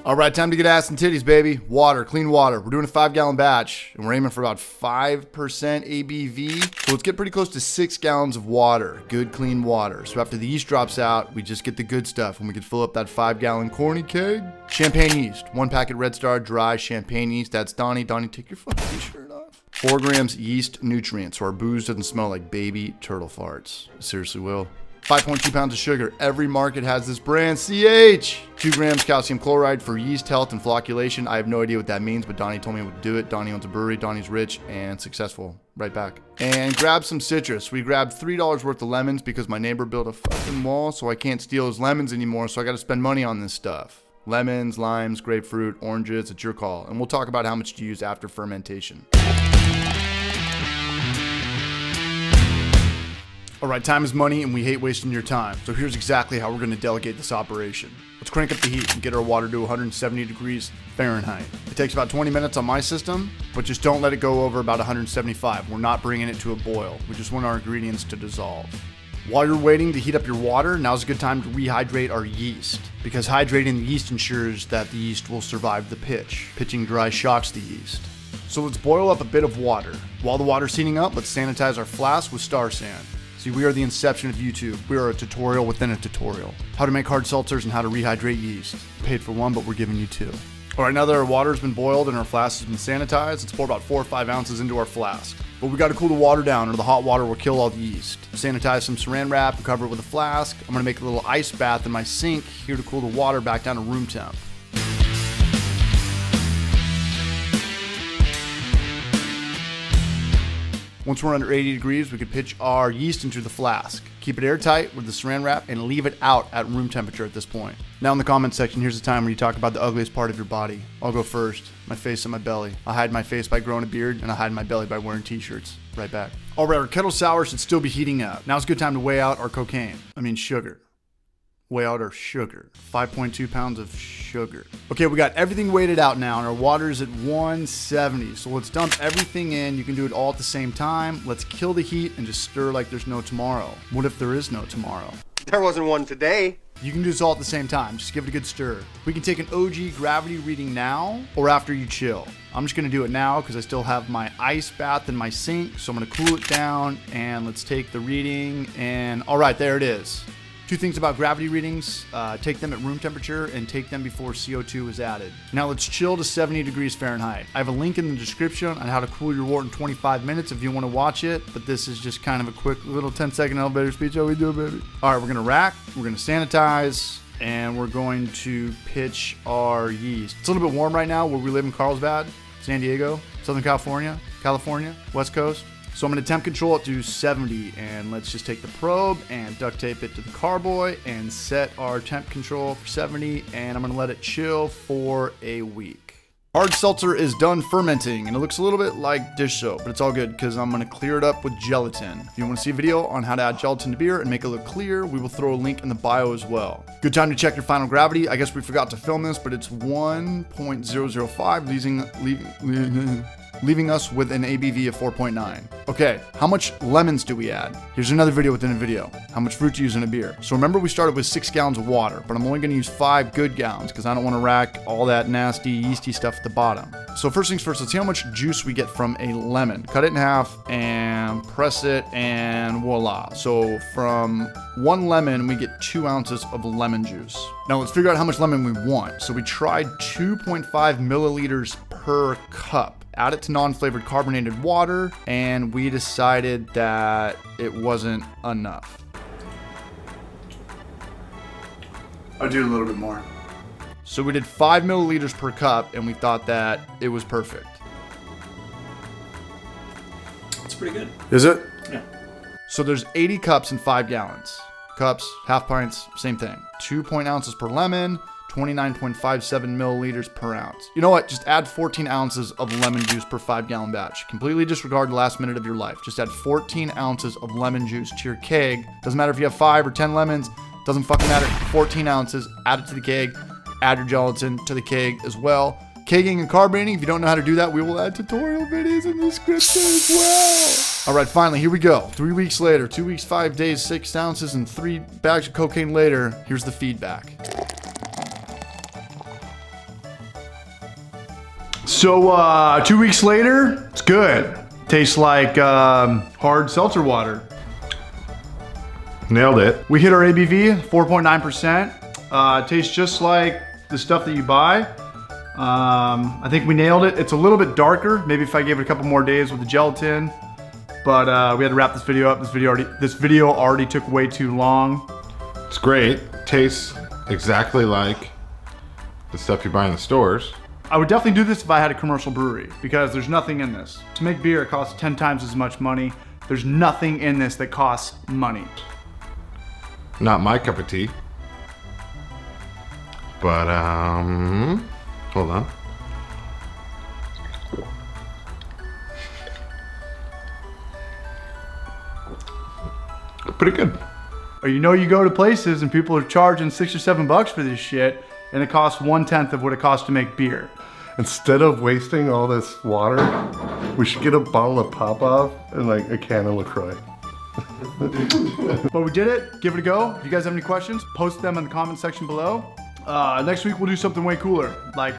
All right, time to get ass and titties, baby. Water, clean water. We're doing a 5-gallon batch, and we're aiming for about 5% ABV. So let's get pretty close to 6 gallons of water, good clean water. So after the yeast drops out, we just get the good stuff, and we can fill up that 5-gallon corny keg. Champagne yeast, 1 packet Red Star dry champagne yeast. That's Donnie. Donnie, take your fucking shirt off. 4 grams Yeast Nutrient, so our booze doesn't smell like baby turtle farts. It seriously will. 5.2 pounds of sugar. Every market has this brand. CH. 2 grams calcium chloride for yeast health and flocculation. I have no idea what that means, but Donnie told me what to do it. Donnie owns a brewery. Donnie's rich and successful. Right back. And grab some citrus. We grabbed $3 worth of lemons because my neighbor built a fucking wall, so I can't steal his lemons anymore, so I got to spend money on this stuff. Lemons, limes, grapefruit, oranges, it's your call. And we'll talk about how much to use after fermentation. All right, time is money and we hate wasting your time. So here's exactly how we're gonna delegate this operation. Let's crank up the heat and get our water to 170 degrees Fahrenheit. It takes about 20 minutes on my system, but just don't let it go over about 175. We're not bringing it to a boil. We just want our ingredients to dissolve. While you're waiting to heat up your water, now's a good time to rehydrate our yeast, because hydrating the yeast ensures that the yeast will survive the pitch. Pitching dry shocks the yeast. So let's boil up a bit of water. While the water's heating up, let's sanitize our flask with Star San. See, we are the inception of YouTube. We are a tutorial within a tutorial. How to make hard seltzers and how to rehydrate yeast. Paid for 1, but we're giving you 2. All right, now that our water's been boiled and our flask has been sanitized, let's pour about 4 or 5 ounces into our flask. But we gotta cool the water down or the hot water will kill all the yeast. Sanitize some saran wrap and cover it with a flask. I'm gonna make a little ice bath in my sink here to cool the water back down to room temp. Once we're under 80 degrees, we could pitch our yeast into the flask. Keep it airtight with the saran wrap and leave it out at room temperature at this point. Now in the comment section, here's the time when you talk about the ugliest part of your body. I'll go first. My face and my belly. I hide my face by growing a beard, and I hide my belly by wearing t-shirts. Right back. All right, our kettle sour should still be heating up. Now's a good time to weigh out our sugar. Weigh out our sugar. 5.2 pounds of sugar. Okay, we got everything weighted out now, and our water is at 170. So let's dump everything in. You can do it all at the same time. Let's kill the heat and just stir like there's no tomorrow. What if there is no tomorrow? There wasn't one today. You can do this all at the same time. Just give it a good stir. We can take an OG gravity reading now or after you chill. I'm just gonna do it now because I still have my ice bath in my sink. So I'm gonna cool it down and let's take the reading. And all right, there it is. 2 things about gravity readings, take them at room temperature and take them before CO2 is added. Now let's chill to 70 degrees Fahrenheit. I have a link in the description on how to cool your wort in 25 minutes if you want to watch it, but this is just kind of a quick little 10-second elevator speech. How we do, baby? All right, we're gonna rack, we're gonna sanitize, and we're going to pitch our yeast. It's a little bit warm right now where we live in Carlsbad, San Diego, Southern California, West Coast. So I'm going to temp control it to 70, and let's just take the probe and duct tape it to the carboy and set our temp control for 70, and I'm going to let it chill for a week. Hard seltzer is done fermenting, and it looks a little bit like dish soap, but it's all good because I'm going to clear it up with gelatin. If you want to see a video on how to add gelatin to beer and make it look clear, we will throw a link in the bio as well. Good time to check your final gravity. I guess we forgot to film this, but it's 1.005, leaving us with an ABV of 4.9. Okay, how much lemons do we add? Here's another video within a video. How much fruit to use in a beer. So remember we started with 6 gallons of water, but I'm only gonna use 5 good gallons because I don't wanna rack all that nasty yeasty stuff at the bottom. So first things first, let's see how much juice we get from a lemon. Cut it in half and press it and voila. So from 1 lemon, we get 2 ounces of lemon juice. Now let's figure out how much lemon we want. So we tried 2.5 milliliters per cup. Add it to non-flavored carbonated water, and we decided that it wasn't enough. I'll do a little bit more. So we did 5 milliliters per cup, and we thought that it was perfect. It's pretty good. Is it? Yeah. So there's 80 cups in 5 gallons. Cups, half pints, same thing. 2 ounces per lemon, 29.57 milliliters per ounce. You know what? Just add 14 ounces of lemon juice per 5-gallon batch. Completely disregard the last minute of your life. Just add 14 ounces of lemon juice to your keg. Doesn't matter if you have 5 or 10 lemons. Doesn't fucking matter. 14 ounces. Add it to the keg. Add your gelatin to the keg as well. Kegging and carbonating, if you don't know how to do that, we will add tutorial videos in the description as well. All right, finally, here we go. 3 weeks later, 2 weeks, 5 days, 6 ounces, and 3 bags of cocaine later, here's the feedback. So 2 weeks later, it's good. Tastes like hard seltzer water. Nailed it. We hit our ABV, 4.9%. Tastes just like the stuff that you buy. I think we nailed it. It's a little bit darker. Maybe if I gave it a couple more days with the gelatin. But we had to wrap this video up. This video already took way too long. It's great. Tastes exactly like the stuff you buy in the stores. I would definitely do this if I had a commercial brewery because there's nothing in this. To make beer, it costs 10 times as much money. There's nothing in this that costs money. Not my cup of tea. But, hold on. Pretty good. Or you go to places and people are charging $6 or $7 for this shit and it costs 1/10 of what it costs to make beer. Instead of wasting all this water, we should get a bottle of Pop-Off and like a can of LaCroix. But we did it. Give it a go. If you guys have any questions, post them in the comment section below. Next week we'll do something way cooler, like